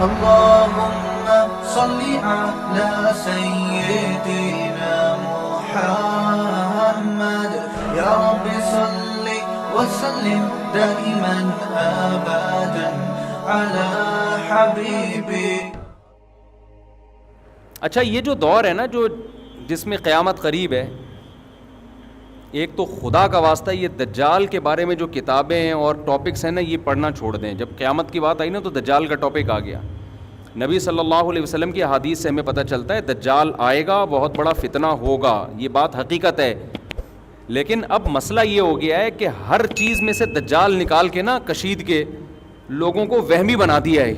اللهم صل على سيدنا محمد يا رب صل وسلم دائما ابدا على حبيبي. اچھا یہ جو دور ہے نا جو جس میں قیامت قریب ہے، ایک تو خدا کا واسطہ یہ دجال کے بارے میں جو کتابیں ہیں اور ٹاپکس ہیں نا یہ پڑھنا چھوڑ دیں. جب قیامت کی بات آئی نا تو دجال کا ٹاپک آ گیا. نبی صلی اللہ علیہ وسلم کی احادیث سے ہمیں پتہ چلتا ہے دجال آئے گا، بہت بڑا فتنہ ہوگا، یہ بات حقیقت ہے. لیکن اب مسئلہ یہ ہو گیا ہے کہ ہر چیز میں سے دجال نکال کے نا کشید کے لوگوں کو وہمی بنا دیا ہے.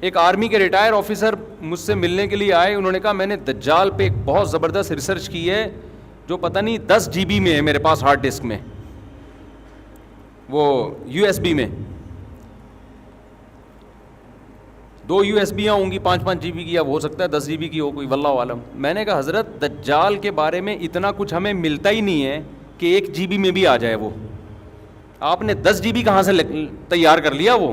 ایک آرمی کے ریٹائر آفیسر مجھ سے ملنے کے لیے آئے، انہوں نے کہا میں نے دجال پہ ایک بہت زبردست ریسرچ کی ہے جو پتہ نہیں 10 GB میں ہے میرے پاس ہارڈ ڈسک میں، وہ USB میں 2 USB ہوں گی 5 GB کی، یا ہو سکتا ہے 10 GB کی ہو کوئی، واللہ عالم. میں نے کہا حضرت دجال کے بارے میں اتنا کچھ ہمیں ملتا ہی نہیں ہے کہ 1 GB میں بھی آ جائے. وہ آپ نے 10 GB کہاں سے تیار کر لیا وہ؟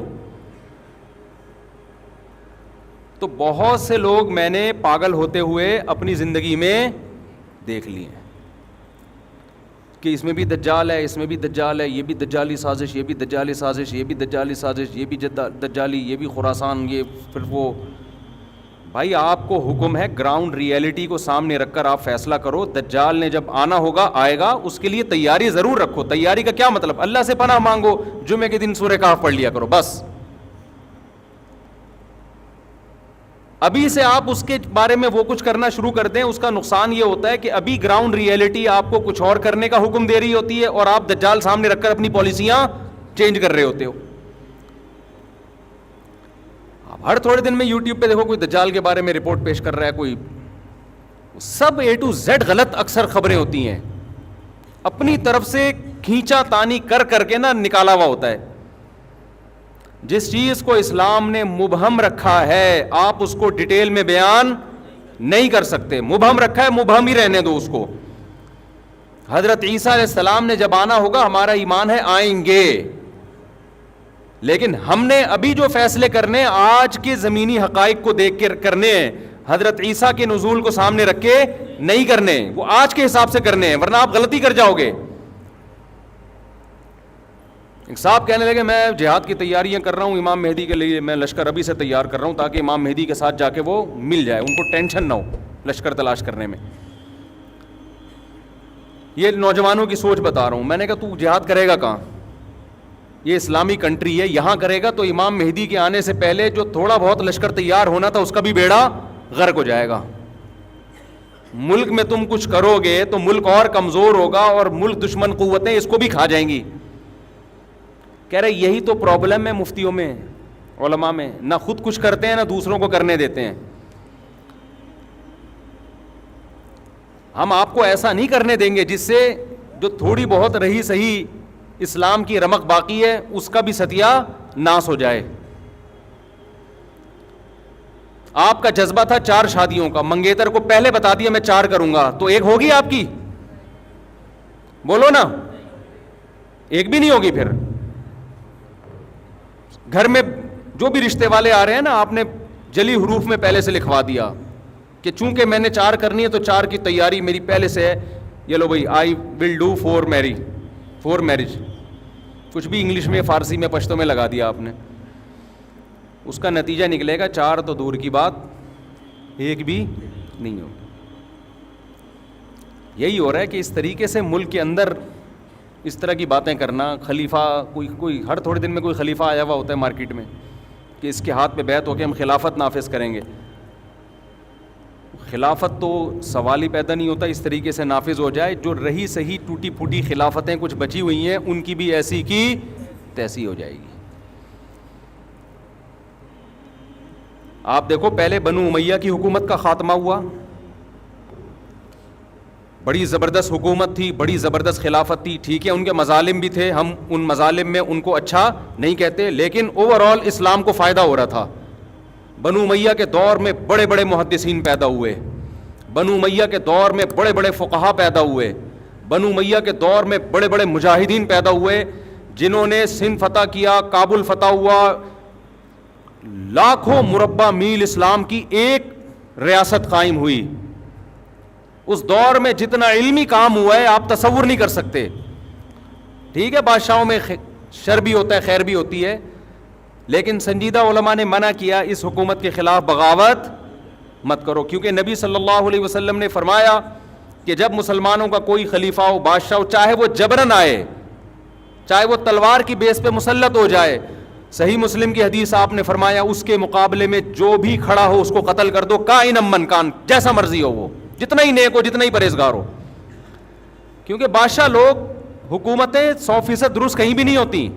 تو بہت سے لوگ میں نے پاگل ہوتے ہوئے اپنی زندگی میں دیکھ لیے کہ اس میں بھی دجال ہے، اس میں بھی دجال ہے، یہ بھی دجالی سازش، یہ بھی دجالی سازش، یہ بھی دجالی سازش، یہ بھی دجالی، یہ بھی خراسان، یہ پھر وہ. بھائی آپ کو حکم ہے گراؤنڈ ریئلٹی کو سامنے رکھ کر آپ فیصلہ کرو. دجال نے جب آنا ہوگا آئے گا، اس کے لیے تیاری ضرور رکھو. تیاری کا کیا مطلب؟ اللہ سے پناہ مانگو، جمعے کے دن سورہ کہف پڑھ لیا کرو بس. ابھی سے آپ اس کے بارے میں وہ کچھ کرنا شروع کر دیں، اس کا نقصان یہ ہوتا ہے کہ ابھی گراؤنڈ ریئلٹی آپ کو کچھ اور کرنے کا حکم دے رہی ہوتی ہے اور آپ دجال سامنے رکھ کر اپنی پالیسیاں چینج کر رہے ہوتے ہو. آپ ہر تھوڑے دن میں یوٹیوب پہ دیکھو کوئی دجال کے بارے میں رپورٹ پیش کر رہا ہے، کوئی سب A to Z غلط اکثر خبریں ہوتی ہیں، اپنی طرف سے کھینچا تانی کر کر کے نا نکالا ہوا ہوتا ہے. جس چیز کو اسلام نے مبہم رکھا ہے آپ اس کو ڈیٹیل میں بیان نہیں کر سکتے. مبہم رکھا ہے، مبہم ہی رہنے دو اس کو. حضرت عیسیٰ علیہ السلام نے جب آنا ہوگا ہمارا ایمان ہے آئیں گے، لیکن ہم نے ابھی جو فیصلے کرنے آج کے زمینی حقائق کو دیکھ کے کرنے ہیں. حضرت عیسیٰ کے نزول کو سامنے رکھ کے نہیں کرنے، وہ آج کے حساب سے کرنے ہیں، ورنہ آپ غلطی کر جاؤ گے. ایک صاحب کہنے لگے میں جہاد کی تیاریاں کر رہا ہوں امام مہدی کے لیے، میں لشکر ابھی سے تیار کر رہا ہوں تاکہ امام مہدی کے ساتھ جا کے وہ مل جائے، ان کو ٹینشن نہ ہو لشکر تلاش کرنے میں. یہ نوجوانوں کی سوچ بتا رہا ہوں. میں نے کہا تو جہاد کرے گا کہاں؟ یہ اسلامی کنٹری ہے، یہاں کرے گا تو امام مہدی کے آنے سے پہلے جو تھوڑا بہت لشکر تیار ہونا تھا اس کا بھی بیڑا غرق ہو جائے گا. ملک میں تم کچھ کرو گے تو ملک اور کمزور ہوگا اور ملک دشمن قوتیں اس کو بھی کھا جائیں گی. کہہ رہے یہی تو پرابلم ہے مفتیوں میں، علماء میں، نہ خود کچھ کرتے ہیں نہ دوسروں کو کرنے دیتے ہیں. ہم آپ کو ایسا نہیں کرنے دیں گے جس سے جو تھوڑی بہت رہی صحیح اسلام کی رمق باقی ہے اس کا بھی ستیہ ناس ہو جائے. آپ کا جذبہ تھا 4 شادیوں کا، منگیتر کو پہلے بتا دیا میں 4 کروں گا، تو ایک ہوگی آپ کی؟ بولو نا، ایک بھی نہیں ہوگی. پھر گھر میں جو بھی رشتے والے آ رہے ہیں نا آپ نے جلی حروف میں پہلے سے لکھوا دیا کہ چونکہ میں نے 4 کرنی ہے تو 4 کی تیاری میری پہلے سے ہے. یہ لو بھائی آئی ول ڈو 4 میرج، کچھ بھی انگلش میں فارسی میں پشتو میں لگا دیا آپ نے. اس کا نتیجہ نکلے گا 4 تو دور کی بات ایک بھی نہیں ہو. یہی ہو رہا ہے کہ اس طریقے سے ملک کے اندر اس طرح کی باتیں کرنا. خلیفہ کوئی ہر تھوڑے دن میں کوئی خلیفہ آیا ہوا ہوتا ہے مارکیٹ میں کہ اس کے ہاتھ پہ بیعت ہو کے ہم خلافت نافذ کریں گے. خلافت تو سوال ہی پیدا نہیں ہوتا اس طریقے سے نافذ ہو جائے. جو رہی صحیح ٹوٹی پھوٹی خلافتیں کچھ بچی ہوئی ہیں ان کی بھی ایسی کی تیسی ہو جائے گی. آپ دیکھو پہلے بنو امیہ کی حکومت کا خاتمہ ہوا، بڑی زبردست حکومت تھی، بڑی زبردست خلافت تھی. ٹھیک ہے ان کے مظالم بھی تھے، ہم ان مظالم میں ان کو اچھا نہیں کہتے، لیکن اوور آل اسلام کو فائدہ ہو رہا تھا. بنو امیہ کے دور میں بڑے بڑے محدثین پیدا ہوئے، بنو امیہ کے دور میں بڑے بڑے فقہا پیدا ہوئے، بنو امیہ کے دور میں بڑے بڑے مجاہدین پیدا ہوئے جنہوں نے سندھ فتح کیا، کابل فتح ہوا، لاکھوں مربع میل اسلام کی ایک ریاست قائم ہوئی. اس دور میں جتنا علمی کام ہوا ہے آپ تصور نہیں کر سکتے. ٹھیک ہے بادشاہوں میں شر بھی ہوتا ہے خیر بھی ہوتی ہے, لیکن سنجیدہ علماء نے منع کیا اس حکومت کے خلاف بغاوت مت کرو, کیونکہ نبی صلی اللہ علیہ وسلم نے فرمایا کہ جب مسلمانوں کا کوئی خلیفہ ہو, بادشاہ ہو, چاہے وہ جبرن آئے, چاہے وہ تلوار کی بیس پہ مسلط ہو جائے, صحیح مسلم کی حدیث آپ نے فرمایا اس کے مقابلے میں جو بھی کھڑا ہو اس کو قتل کر دو, کائن من کان, جیسا مرضی ہو وہ, جتنا ہی نیک ہو, جتنا ہی پرہیزگار ہو. کیونکہ بادشاہ لوگ, حکومتیں 100% درست کہیں بھی نہیں ہوتی.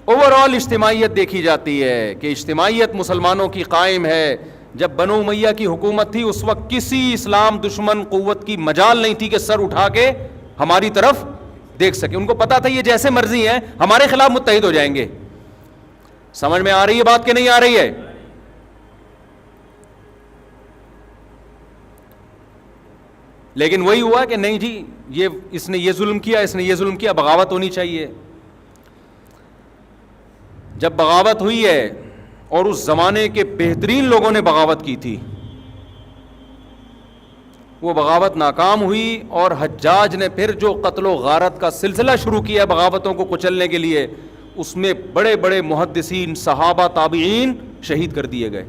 اوور آل اجتماعیت دیکھی جاتی ہے کہ اجتماعیت مسلمانوں کی قائم ہے. جب بنو امیہ کی حکومت تھی اس وقت کسی اسلام دشمن قوت کی مجال نہیں تھی کہ سر اٹھا کے ہماری طرف دیکھ سکے. ان کو پتا تھا یہ جیسے مرضی ہیں ہمارے خلاف متحد ہو جائیں گے. سمجھ میں آ رہی ہے بات کہ نہیں آ رہی ہے؟ لیکن وہی ہوا کہ نہیں جی, یہ اس نے یہ ظلم کیا, اس نے یہ ظلم کیا, بغاوت ہونی چاہیے. جب بغاوت ہوئی ہے, اور اس زمانے کے بہترین لوگوں نے بغاوت کی تھی, وہ بغاوت ناکام ہوئی, اور حجاج نے پھر جو قتل و غارت کا سلسلہ شروع کیا بغاوتوں کو کچلنے کے لیے, اس میں بڑے بڑے محدثین, صحابہ, تابعین شہید کر دیے گئے.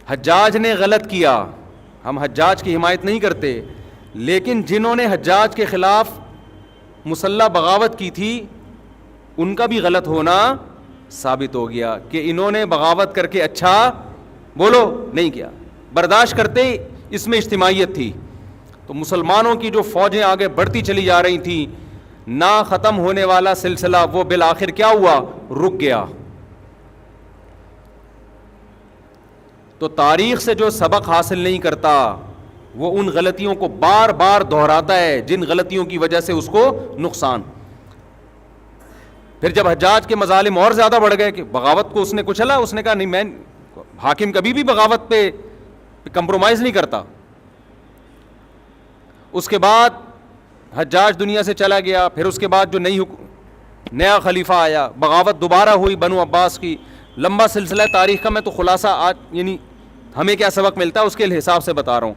حجاج نے غلط کیا, ہم حجاج کی حمایت نہیں کرتے, لیکن جنہوں نے حجاج کے خلاف مسلح بغاوت کی تھی ان کا بھی غلط ہونا ثابت ہو گیا کہ انہوں نے بغاوت کر کے اچھا بولو نہیں کیا, برداشت کرتے, اس میں اجتماعیت تھی. تو مسلمانوں کی جو فوجیں آگے بڑھتی چلی جا رہی تھیں, نہ ختم ہونے والا سلسلہ وہ بالآخر کیا ہوا, رک گیا. تو تاریخ سے جو سبق حاصل نہیں کرتا وہ ان غلطیوں کو بار بار دہراتا ہے جن غلطیوں کی وجہ سے اس کو نقصان. پھر جب حجاج کے مظالم اور زیادہ بڑھ گئے کہ بغاوت کو اس نے کچلا, اس نے کہا نہیں, میں حاکم کبھی بھی بغاوت پہ کمپرومائز نہیں کرتا. اس کے بعد حجاج دنیا سے چلا گیا, پھر اس کے بعد جو نیا خلیفہ آیا, بغاوت دوبارہ ہوئی بنو عباس کی. لمبا سلسلہ تاریخ کا, میں تو خلاصہ آج یعنی ہمیں کیا سبق ملتا ہے اس کے حساب سے بتا رہا ہوں.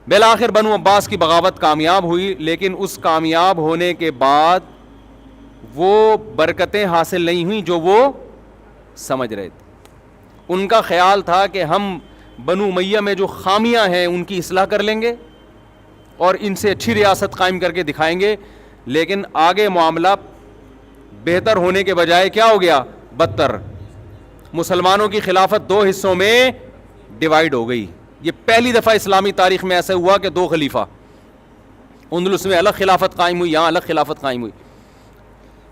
بالآخر بنو عباس کی بغاوت کامیاب ہوئی, لیکن اس کامیاب ہونے کے بعد وہ برکتیں حاصل نہیں ہوئیں جو وہ سمجھ رہے تھے. ان کا خیال تھا کہ ہم بنو امیہ میں جو خامیاں ہیں ان کی اصلاح کر لیں گے اور ان سے اچھی ریاست قائم کر کے دکھائیں گے, لیکن آگے معاملہ بہتر ہونے کے بجائے کیا ہو گیا, بدتر. مسلمانوں کی خلافت دو حصوں میں ڈیوائیڈ ہو گئی. یہ پہلی دفعہ اسلامی تاریخ میں ایسا ہوا کہ دو خلیفہ, اندلس میں الگ خلافت قائم ہوئی, یہاں الگ خلافت قائم ہوئی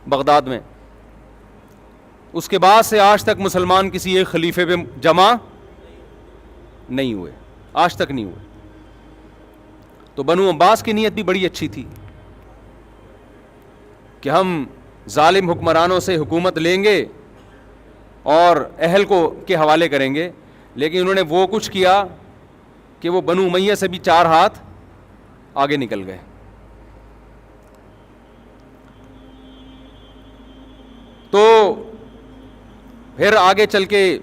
بغداد میں. اس کے بعد سے آج تک مسلمان کسی ایک خلیفے پہ جمع نہیں ہوئے, آج تک نہیں ہوئے. تو بنو عباس کی نیت بھی بڑی اچھی تھی کہ ہم ظالم حکمرانوں سے حکومت لیں گے اور اہل کو کے حوالے کریں گے, لیکن انہوں نے وہ کچھ کیا کہ وہ بنو امیہ سے بھی 4 ہاتھ آگے نکل گئے. تو پھر آگے چل کے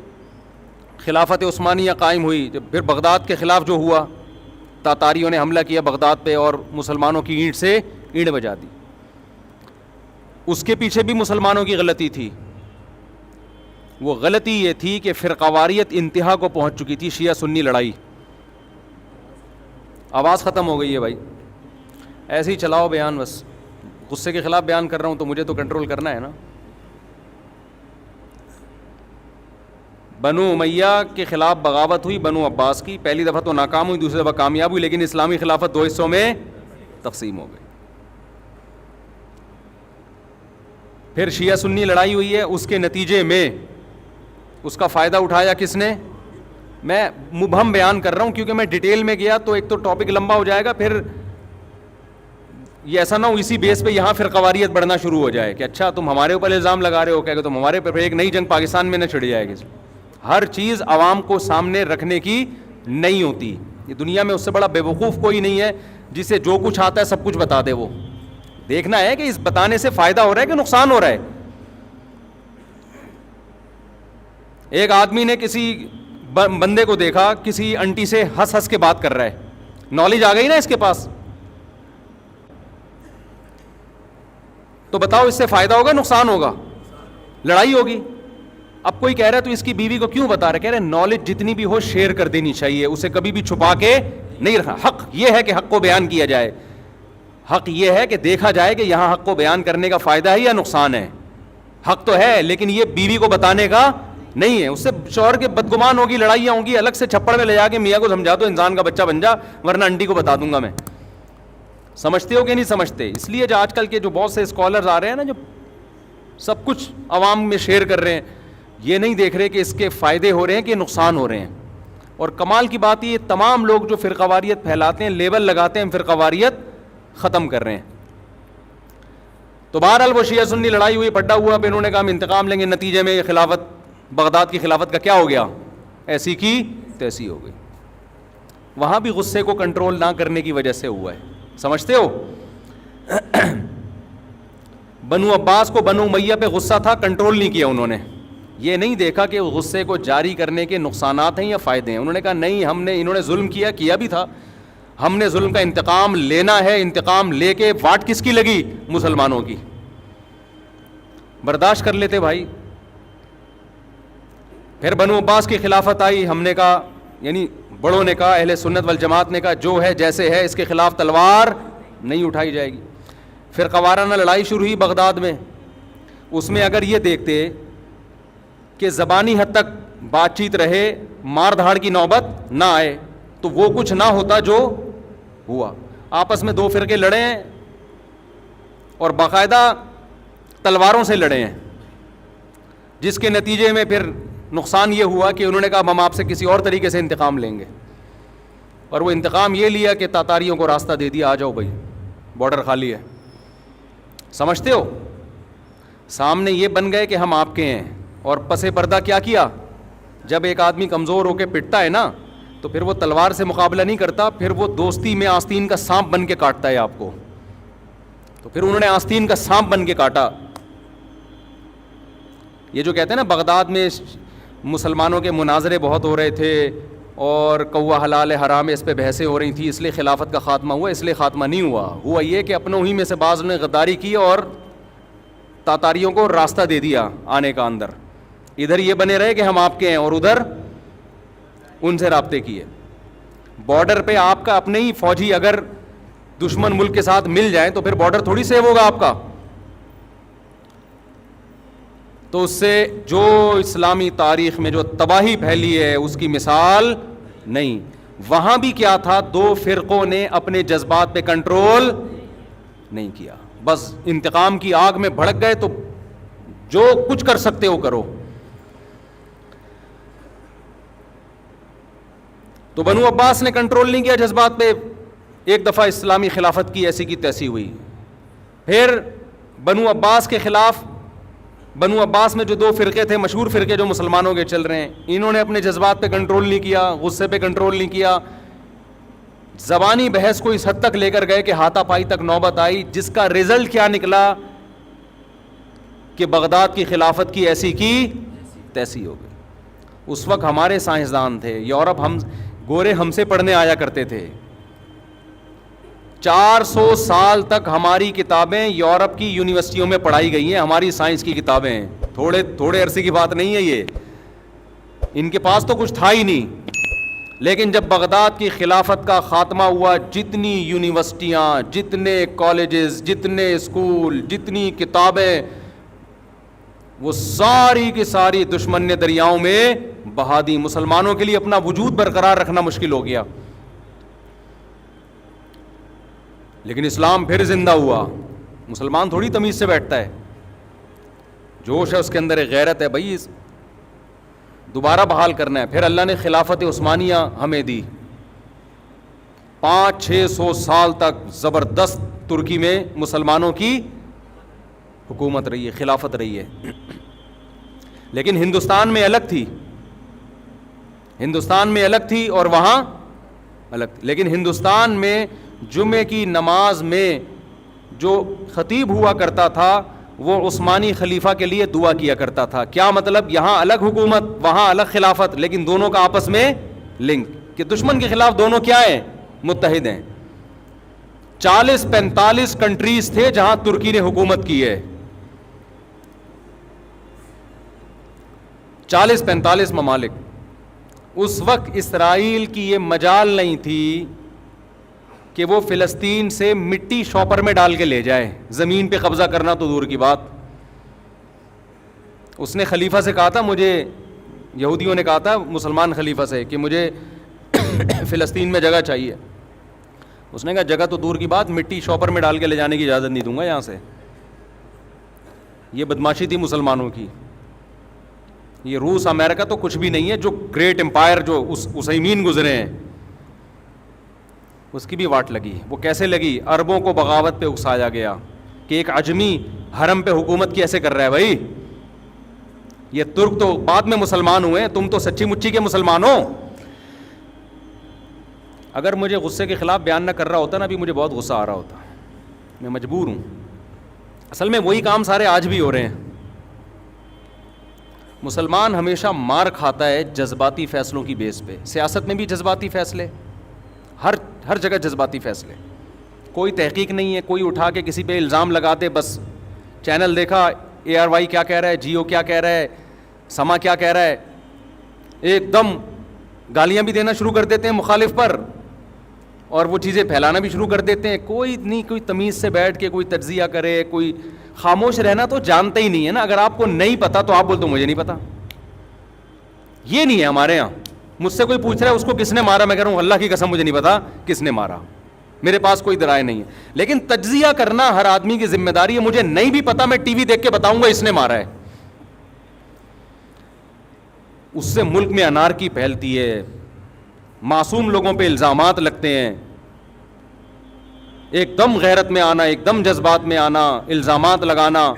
خلافت عثمانیہ قائم ہوئی. جب پھر بغداد کے خلاف جو ہوا, تاتاریوں نے حملہ کیا بغداد پہ اور مسلمانوں کی اینٹ سے اینٹ بجا دی. اس کے پیچھے بھی مسلمانوں کی غلطی تھی. وہ غلطی یہ تھی کہ فرقواریت انتہا کو پہنچ چکی تھی, شیعہ سنی لڑائی. آواز ختم ہو گئی ہے بھائی, ایسے ہی چلاؤ بیان, بس غصے کے خلاف بیان کر رہا ہوں تو مجھے تو کنٹرول کرنا ہے نا. بنو امیہ کے خلاف بغاوت ہوئی بنو عباس کی, پہلی دفعہ تو ناکام ہوئی, دوسری دفعہ کامیاب ہوئی, لیکن اسلامی خلافت 2 حصوں میں تقسیم ہو گئی. پھر شیعہ سنی لڑائی ہوئی ہے, اس کے نتیجے میں اس کا فائدہ اٹھایا کس نے؟ میں مبہم بیان کر رہا ہوں کیونکہ میں ڈیٹیل میں گیا تو ایک تو ٹاپک لمبا ہو جائے گا, پھر یہ ایسا نہ ہو اسی بیس پہ یہاں فرقواریت بڑھنا شروع ہو جائے کہ اچھا تم ہمارے اوپر الزام لگا رہے ہو, کہ تم ہمارے اوپر, ایک نئی جنگ پاکستان میں نہ چھڑ جائے گی. ہر چیز عوام کو سامنے رکھنے کی نہیں ہوتی. یہ دنیا میں اس سے بڑا بے وقوف کوئی نہیں ہے جسے جو کچھ آتا ہے سب کچھ بتا دے. وہ دیکھنا ہے کہ اس بتانے سے فائدہ ہو رہا ہے کہ نقصان ہو رہا ہے. ایک آدمی نے کسی بندے کو دیکھا کسی انٹی سے ہنس ہنس کے بات کر رہا ہے, نالج آ گئی نا اس کے پاس, تو بتاؤ اس سے فائدہ ہوگا نقصان ہوگا؟ لڑائی ہوگی. اب کوئی کہہ رہا ہے تو اس کی بیوی کو کیوں بتا رہا ہے؟ کہہ رہے نالج جتنی بھی ہو شیئر کر دینی چاہیے, اسے کبھی بھی چھپا کے نہیں رکھنا. حق یہ ہے کہ حق کو بیان کیا جائے, حق یہ ہے کہ دیکھا جائے کہ یہاں حق کو بیان کرنے کا فائدہ ہے یا نقصان ہے. حق تو ہے لیکن یہ بیوی کو بتانے کا نہیں ہے, اس سے شوہر کے بدگمان ہوگی, لڑائیاں ہوں گی, الگ سے چھپڑ میں لے جا کے میاں کو سمجھا دو انسان کا بچہ بن جا ورنہ انٹی کو بتا دوں گا میں. سمجھتے ہو کہ نہیں سمجھتے؟ اس لیے جو آج کل کے جو بہت سے اسکالرز آ رہے ہیں نا, جو سب کچھ عوام میں شیئر کر رہے ہیں, یہ نہیں دیکھ رہے کہ اس کے فائدے ہو رہے ہیں کہ نقصان ہو رہے ہیں. اور کمال کی بات یہ تمام لوگ جو فرقہ واریت پھیلاتے ہیں, لیبل لگاتے ہیں, فرقہ واریت ختم کر رہے ہیں. تو بہرحال وہ شیعہ سنی لڑائی ہوئی, پڈا ہوا, پھر انہوں نے کہا ہم انتقام لیں گے. نتیجے میں یہ خلافت, بغداد کی خلافت کا کیا ہو گیا؟ ایسی کی تیسی ہو گئی. وہاں بھی غصے کو کنٹرول نہ کرنے کی وجہ سے ہوا ہے. سمجھتے ہو؟ بنو عباس کو بنو امیہ پہ غصہ تھا, کنٹرول نہیں کیا انہوں نے. یہ نہیں دیکھا کہ غصے کو جاری کرنے کے نقصانات ہیں یا فائدے ہیں. انہوں نے کہا نہیں, انہوں نے ظلم کیا بھی تھا, ہم نے ظلم کا انتقام لینا ہے. انتقام لے کے واٹ کس کی لگی؟ مسلمانوں کی. برداشت کر لیتے بھائی. پھر بنو عباس کی خلافت آئی, ہم نے کہا, یعنی بڑوں نے کہا, اہل سنت والجماعت نے کہا جو ہے جیسے ہے اس کے خلاف تلوار نہیں اٹھائی جائے گی. پھر قوارانہ لڑائی شروع ہوئی بغداد میں. اس میں اگر یہ دیکھتے کہ زبانی حد تک بات چیت رہے, مار دھاڑ کی نوبت نہ آئے, تو وہ کچھ نہ ہوتا جو ہوا. آپس میں دو فرقے لڑے ہیں اور باقاعدہ تلواروں سے لڑے ہیں, جس کے نتیجے میں پھر نقصان یہ ہوا کہ انہوں نے کہا ہم آپ سے کسی اور طریقے سے انتقام لیں گے. اور وہ انتقام یہ لیا کہ تاتاریوں کو راستہ دے دیا, آ جاؤ بھائی بارڈر خالی ہے. سمجھتے ہو؟ سامنے یہ بن گئے کہ ہم آپ کے ہیں, اور پس پردہ کیا کیا؟ جب ایک آدمی کمزور ہو کے پٹتا ہے نا, تو پھر وہ تلوار سے مقابلہ نہیں کرتا, پھر وہ دوستی میں آستین کا سانپ بن کے کاٹتا ہے آپ کو. تو پھر انہوں نے آستین کا سانپ بن کے کاٹا. یہ جو کہتے ہیں نا بغداد میں مسلمانوں کے مناظرے بہت ہو رہے تھے اور کوا حلال حرام اس پہ بحثیں ہو رہی تھیں, اس لیے خلافت کا خاتمہ ہوا. اس لیے خاتمہ نہیں ہوا یہ کہ اپنوں ہی میں سے بعض نے غداری کی اور تاتاریوں کو راستہ دے دیا آنے کا اندر. ادھر یہ بنے رہے کہ ہم آپ کے ہیں اور ادھر ان سے رابطے کیے. بارڈر پہ آپ کا اپنے ہی فوجی اگر دشمن ملک کے ساتھ مل جائیں تو پھر بارڈر تھوڑی سیو ہوگا آپ کا. تو اس سے جو اسلامی تاریخ میں جو تباہی پھیلی ہے اس کی مثال نہیں. وہاں بھی کیا تھا, دو فرقوں نے اپنے جذبات پہ کنٹرول نہیں کیا, بس انتقام کی آگ میں بھڑک گئے. تو جو کچھ کر سکتے ہو کرو. تو بنو عباس نے کنٹرول نہیں کیا جذبات پہ, ایک دفعہ اسلامی خلافت کی ایسی کی تیسی ہوئی. پھر بنو عباس کے خلاف, بنو عباس میں جو دو فرقے تھے, مشہور فرقے جو مسلمانوں کے چل رہے ہیں, انہوں نے اپنے جذبات پہ کنٹرول نہیں کیا, غصے پہ کنٹرول نہیں کیا. زبانی بحث کو اس حد تک لے کر گئے کہ ہاتھا پائی تک نوبت آئی, جس کا رزلٹ کیا نکلا کہ بغداد کی خلافت کی ایسی کی تیسی ہو گئی. اس وقت ہمارے سائنسدان تھے, یورپ, ہم گورے ہم سے پڑھنے آیا کرتے تھے. 400 سال تک ہماری کتابیں یورپ کی یونیورسٹیوں میں پڑھائی گئی ہیں, ہماری سائنس کی کتابیں ہیں. تھوڑے عرصے کی بات نہیں ہے یہ, ان کے پاس تو کچھ تھا ہی نہیں. لیکن جب بغداد کی خلافت کا خاتمہ ہوا, جتنی یونیورسٹیاں, جتنے کالجز, جتنے اسکول, جتنی کتابیں, وہ ساری کی ساری دشمن نے دریاؤں میں بہا دی. مسلمانوں کے لیے اپنا وجود برقرار رکھنا مشکل ہو گیا. لیکن اسلام پھر زندہ ہوا. مسلمان تھوڑی تمیز سے بیٹھتا ہے, جوش ہے اس کے اندر, ایک غیرت ہے بھائی, دوبارہ بحال کرنا ہے. پھر اللہ نے خلافت عثمانیہ ہمیں دی. 500-600 سال تک زبردست ترکی میں مسلمانوں کی حکومت رہی ہے, خلافت رہی ہے. لیکن ہندوستان میں الگ تھی, ہندوستان میں الگ تھی اور وہاں الگ تھی. لیکن ہندوستان میں جمعے کی نماز میں جو خطیب ہوا کرتا تھا وہ عثمانی خلیفہ کے لیے دعا کیا کرتا تھا. کیا مطلب؟ یہاں الگ حکومت وہاں الگ خلافت, لیکن دونوں کا آپس میں لنک, کہ دشمن کے خلاف دونوں کیا ہیں؟ متحد ہیں. 40-45 کنٹریز تھے جہاں ترکی نے حکومت کی ہے, 40-45 ممالک. اس وقت اسرائیل کی یہ مجال نہیں تھی کہ وہ فلسطین سے مٹی شاپر میں ڈال کے لے جائے, زمین پہ قبضہ کرنا تو دور کی بات. اس نے خلیفہ سے کہا تھا, مجھے یہودیوں نے کہا تھا مسلمان خلیفہ سے کہ مجھے فلسطین میں جگہ چاہیے. اس نے کہا جگہ تو دور کی بات, مٹی شاپر میں ڈال کے لے جانے کی اجازت نہیں دوں گا یہاں سے. یہ بدماشی تھی مسلمانوں کی. یہ روس امریکہ تو کچھ بھی نہیں ہے, جو گریٹ امپائر جو اسیمین گزرے ہیں اس کی بھی واٹ لگی. وہ کیسے لگی؟ عربوں کو بغاوت پہ اکسایا گیا کہ ایک عجمی حرم پہ حکومت کیسے کر رہا ہے بھائی, یہ ترک تو بعد میں مسلمان ہوئے, تم تو سچی مچی کے مسلمان ہو. اگر مجھے غصے کے خلاف بیان نہ کر رہا ہوتا نا, ابھی مجھے بہت غصہ آ رہا ہوتا, میں مجبور ہوں. اصل میں وہی کام سارے آج بھی ہو رہے ہیں. مسلمان ہمیشہ مار کھاتا ہے جذباتی فیصلوں کی بیس پہ. سیاست میں بھی جذباتی فیصلے, ہر جگہ جذباتی فیصلے, کوئی تحقیق نہیں ہے. کوئی اٹھا کے کسی پہ الزام لگاتے, بس چینل دیکھا, ARY کیا کہہ رہا ہے, جیو کیا کہہ رہا ہے, سما کیا کہہ رہا ہے, ایک دم گالیاں بھی دینا شروع کر دیتے ہیں مخالف پر, اور وہ چیزیں پھیلانا بھی شروع کر دیتے ہیں. کوئی نہیں, کوئی تمیز سے بیٹھ کے کوئی تجزیہ کرے, کوئی خاموش رہنا تو جانتے ہی نہیں ہے نا. اگر آپ کو نہیں پتا تو آپ بولتے ہو مجھے نہیں پتا. یہ نہیں ہے ہمارے یہاں. مجھ سے کوئی پوچھ رہا ہے اس کو کس نے مارا, میں کہہ رہا ہوں اللہ کی قسم مجھے نہیں پتا کس نے مارا, میرے پاس کوئی درائے نہیں ہے. لیکن تجزیہ کرنا ہر آدمی کی ذمہ داری ہے. مجھے نہیں بھی پتا, میں ٹی وی دیکھ کے بتاؤں گا اس نے مارا ہے. اس سے ملک میں انارکی پھیلتی ہے, معصوم لوگوں پہ الزامات لگتے ہیں, ایک دم غیرت میں آنا, ایک دم جذبات میں آنا, الزامات لگانا.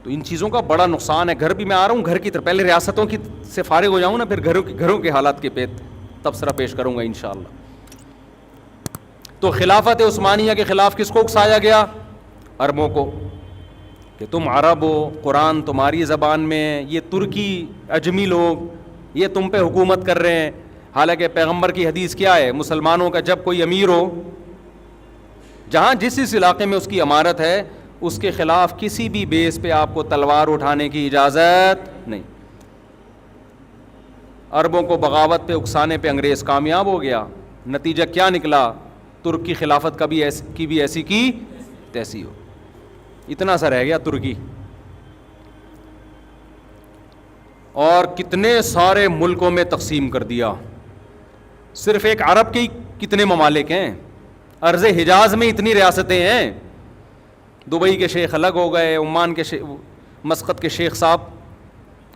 تو ان چیزوں کا بڑا نقصان ہے. گھر بھی میں آ رہا ہوں گھر کی طرف, پہلے ریاستوں کی سے فارغ ہو جاؤں نا, پھر گھروں کے حالات کے پیت تبصرہ پیش کروں گا انشاءاللہ. تو خلافت عثمانیہ کے خلاف کس کو اکسایا گیا؟ عربوں کو, کہ تم عرب ہو, قرآن تمہاری زبان میں ہے, یہ ترکی عجمی لوگ یہ تم پہ حکومت کر رہے ہیں. حالانکہ پیغمبر کی حدیث کیا ہے؟ مسلمانوں کا جب کوئی امیر ہو, جہاں جس علاقے میں اس کی امارت ہے, اس کے خلاف کسی بھی بیس پہ آپ کو تلوار اٹھانے کی اجازت نہیں. عربوں کو بغاوت پہ اکسانے پہ انگریز کامیاب ہو گیا. نتیجہ کیا نکلا؟ ترک کی خلافت کی بھی ایسی کی تیسی ہو. اتنا سا رہ گیا ترکی. اور کتنے سارے ملکوں میں تقسیم کر دیا. صرف ایک عرب کے کتنے ممالک ہیں؟ ارض حجاز میں اتنی ریاستیں ہیں. دبئی کے شیخ الگ ہو گئے, عمان کے مسقط کے شیخ صاحب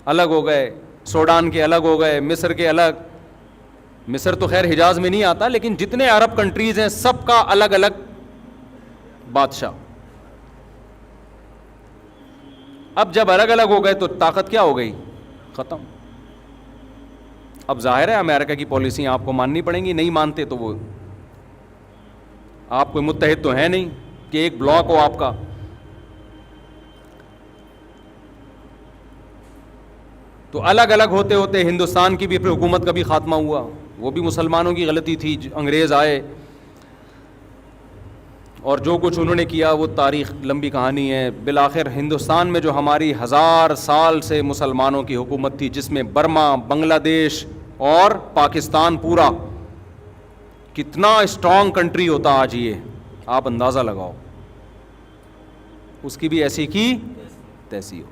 الگ ہو گئے, سوڈان کے الگ ہو گئے, مصر کے الگ. مصر تو خیر حجاز میں نہیں آتا, لیکن جتنے عرب کنٹریز ہیں سب کا الگ الگ بادشاہ. اب جب الگ الگ ہو گئے تو طاقت کیا ہو گئی؟ ختم. اب ظاہر ہے امریکہ کی پالیسیاں آپ کو ماننی پڑیں گی. نہیں مانتے تو وہ آپ کوئی متحد تو ہے نہیں کہ ایک بلاک ہو آپ کا. تو الگ الگ ہوتے ہوتے ہندوستان کی بھی پھر حکومت کا بھی خاتمہ ہوا. وہ بھی مسلمانوں کی غلطی تھی, انگریز آئے اور جو کچھ انہوں نے کیا وہ تاریخ لمبی کہانی ہے. بالآخر ہندوستان میں جو ہماری 1000 سال سے مسلمانوں کی حکومت تھی, جس میں برما, بنگلہ دیش اور پاکستان پورا, کتنا اسٹرانگ کنٹری ہوتا آج, یہ آپ اندازہ لگاؤ. اس کی بھی ایسی کی تیسی ہو.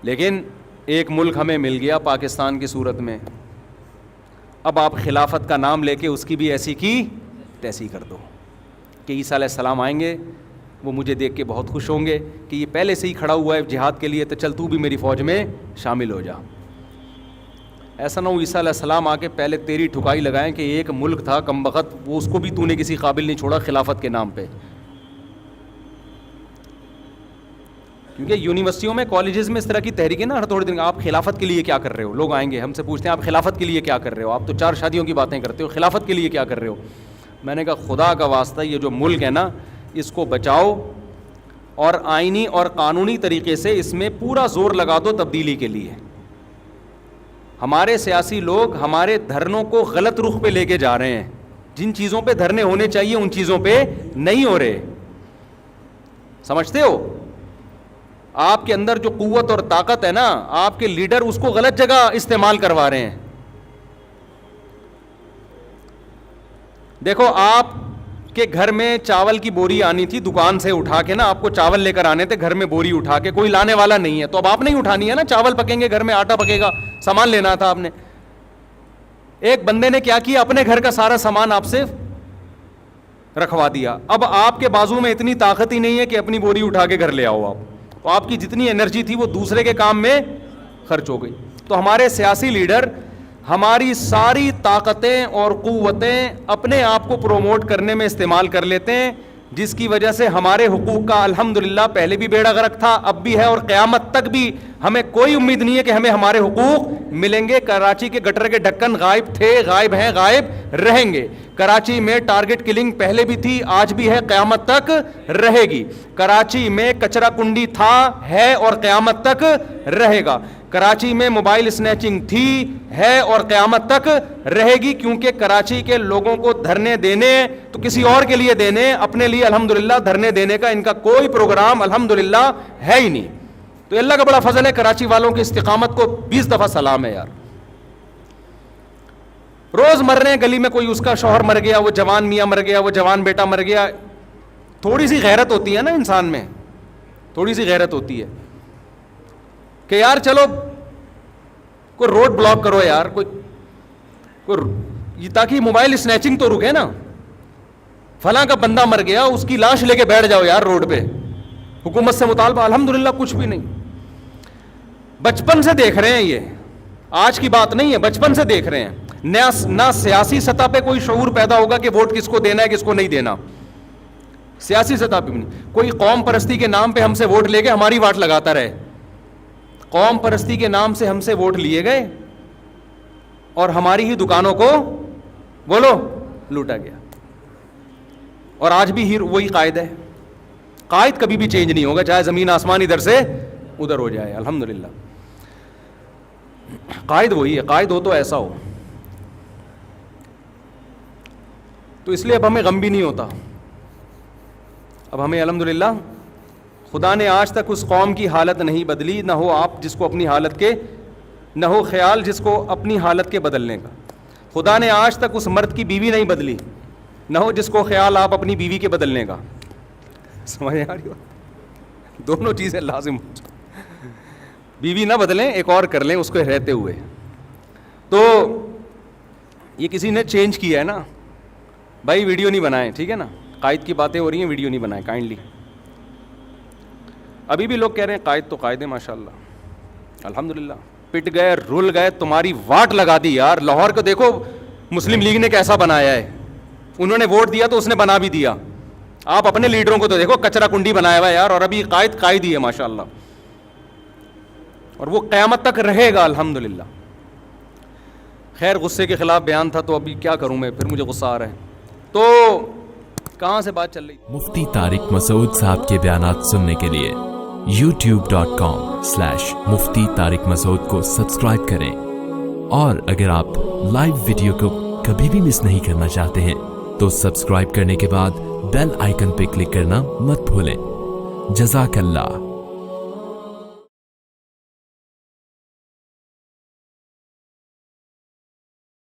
لیکن ایک ملک ہمیں مل گیا پاکستان کی صورت میں. اب آپ خلافت کا نام لے کے اس کی بھی ایسی کی تیسی کر دو کہ عیسیٰ علیہ السلام آئیں گے, وہ مجھے دیکھ کے بہت خوش ہوں گے کہ یہ پہلے سے ہی کھڑا ہوا ہے جہاد کے لیے, تو چل تو بھی میری فوج میں شامل ہو جا. ایسا نہ ہو عیسیٰ علیہ السلام آ کے پہلے تیری ٹھکائی لگائیں کہ ایک ملک تھا کم بخت, وہ اس کو بھی تو نے کسی قابل نہیں چھوڑا خلافت کے نام پہ. کیونکہ یونیورسٹیوں میں, کالجز میں اس طرح کی تحریکیں نا ہر تھوڑے دن, آپ خلافت کے لیے کیا کر رہے ہو؟ لوگ آئیں گے ہم سے پوچھتے ہیں آپ خلافت کے لیے کیا کر رہے ہو؟ آپ تو 4 شادیوں کی باتیں کرتے ہو, خلافت کے لیے کیا کر رہے ہو؟ میں نے کہا خدا کا واسطہ یہ جو ملک ہے نا اس کو بچاؤ, اور آئینی اور قانونی طریقے سے اس میں پورا زور لگا دو تبدیلی کے لیے. ہمارے سیاسی لوگ ہمارے دھرنوں کو غلط رخ پہ لے کے جا رہے ہیں. جن چیزوں پہ دھرنے ہونے چاہیے ان چیزوں پہ نہیں ہو رہے. سمجھتے ہو؟ آپ کے اندر جو قوت اور طاقت ہے نا, آپ کے لیڈر اس کو غلط جگہ استعمال کروا رہے ہیں. دیکھو, آپ کے گھر میں چاول کی بوری آنی تھی دکان سے اٹھا کے نا, آپ کو چاول لے کر آنے تھے گھر میں بوری اٹھا کے, کوئی لانے والا نہیں ہے تو اب آپ نہیں اٹھانی ہے نا, چاول پکیں گے گھر میں, آٹا پکے گا, سامان لینا تھا آپ نے. ایک بندے نے کیا کیا, اپنے گھر کا سارا سامان آپ سے رکھوا دیا. اب آپ کے بازو میں اتنی طاقت ہی نہیں ہے کہ اپنی بوری اٹھا کے گھر لے آؤ آپ, تو آپ کی جتنی انرجی تھی وہ دوسرے کے کام میں خرچ ہو گئی. تو ہمارے سیاسی لیڈر ہماری ساری طاقتیں اور قوتیں اپنے آپ کو پروموٹ کرنے میں استعمال کر لیتے ہیں, جس کی وجہ سے ہمارے حقوق کا الحمدللہ پہلے بھی بیڑا غرق تھا, اب بھی ہے, اور قیامت تک بھی ہمیں کوئی امید نہیں ہے کہ ہمیں ہمارے حقوق ملیں گے. کراچی کے گٹر کے ڈھکن غائب تھے, غائب ہیں, غائب رہیں گے. کراچی میں ٹارگٹ کلنگ پہلے بھی تھی, آج بھی ہے, قیامت تک رہے گی. کراچی میں کچرا کنڈی تھا, ہے اور قیامت تک رہے گا. کراچی میں موبائل اسنیچنگ تھی, ہے اور قیامت تک رہے گی, کیونکہ کراچی کے لوگوں کو دھرنے دینے تو کسی اور کے لیے دینے, اپنے لیے الحمدللہ دھرنے دینے کا ان کا کوئی پروگرام الحمدللہ ہے ہی نہیں. تو اللہ کا بڑا فضل ہے, کراچی والوں کی استقامت کو 20 دفعہ سلام ہے یار. روز مر رہے ہیں گلی میں, کوئی اس کا شوہر مر گیا, وہ جوان میاں مر گیا, وہ جوان بیٹا مر گیا. تھوڑی سی غیرت ہوتی ہے نا انسان میں, تھوڑی سی غیرت ہوتی ہے کہ یار چلو کوئی روڈ بلاک کرو یار, کوئی تاکہ موبائل اسنیچنگ تو رکے نا. فلاں کا بندہ مر گیا, اس کی لاش لے کے بیٹھ جاؤ یار روڈ پہ, حکومت سے مطالبہ, الحمدللہ کچھ بھی نہیں. بچپن سے دیکھ رہے ہیں, یہ آج کی بات نہیں ہے, بچپن سے دیکھ رہے ہیں. نہ سیاسی سطح پہ کوئی شعور پیدا ہوگا کہ ووٹ کس کو دینا ہے کس کو نہیں دینا, سیاسی سطح پہ نہیں. کوئی قوم پرستی کے نام پہ ہم سے ووٹ لے کے ہماری واٹ لگاتا رہے. قوم پرستی کے نام سے ہم سے ووٹ لیے گئے اور ہماری ہی دکانوں کو بولو لوٹا گیا. اور آج بھی وہی قائد ہے. قائد کبھی بھی چینج نہیں ہوگا, چاہے زمین آسمان ادھر سے ادھر ہو جائے, الحمدللہ قائد وہی ہے. قائد ہو تو ایسا ہو. تو اس لیے اب ہمیں غم بھی نہیں ہوتا. اب ہمیں الحمدللہ خدا نے آج تک اس قوم کی حالت نہیں بدلی. نہ ہو آپ جس کو اپنی حالت کے, نہ ہو خیال جس کو اپنی حالت کے بدلنے کا. خدا نے آج تک اس مرد کی بیوی نہیں بدلی, نہ ہو جس کو خیال آپ اپنی بیوی کے بدلنے کا. سمجھ آ رہی ہو؟ دونوں چیزیں لازم. بیوی نہ بدلیں, ایک اور کر لیں اس کو رہتے ہوئے. تو یہ کسی نے چینج کیا ہے نا بھائی, ویڈیو نہیں بنائیں, ٹھیک ہے نا, قائد کی باتیں ہو رہی ہیں, ویڈیو نہیں بنائیں کائنڈلی. ابھی بھی لوگ کہہ رہے ہیں قائد تو قائد ہے ماشاءاللہ, الحمدللہ. پٹ گئے, رول گئے, تمہاری واٹ لگا دی یار. لاہور کو دیکھو مسلم لیگ نے کیسا بنایا ہے, انہوں نے ووٹ دیا تو اس نے بنا بھی دیا. آپ اپنے لیڈروں کو تو دیکھو, کچرا کنڈی بنایا ہوا ہے یار, اور ابھی قائد ہی ہے ماشاءاللہ, اور وہ قیامت تک رہے گا الحمدللہ. خیر غصے کے خلاف بیان تھا تو ابھی کیا کروں میں, پھر مجھے غصہ آ رہا ہے. تو کہاں سے بات چل رہی؟ مفتی طارق مسعود صاحب کے بیانات سننے کے لیے youtube.com/مفتی طارق مسعود کو سبسکرائب کریں, اور اگر آپ لائیو ویڈیو کو کبھی بھی مس نہیں کرنا چاہتے ہیں تو سبسکرائب کرنے کے بعد بیل آئیکن پہ کلک کرنا مت بھولیں. جزاک اللہ.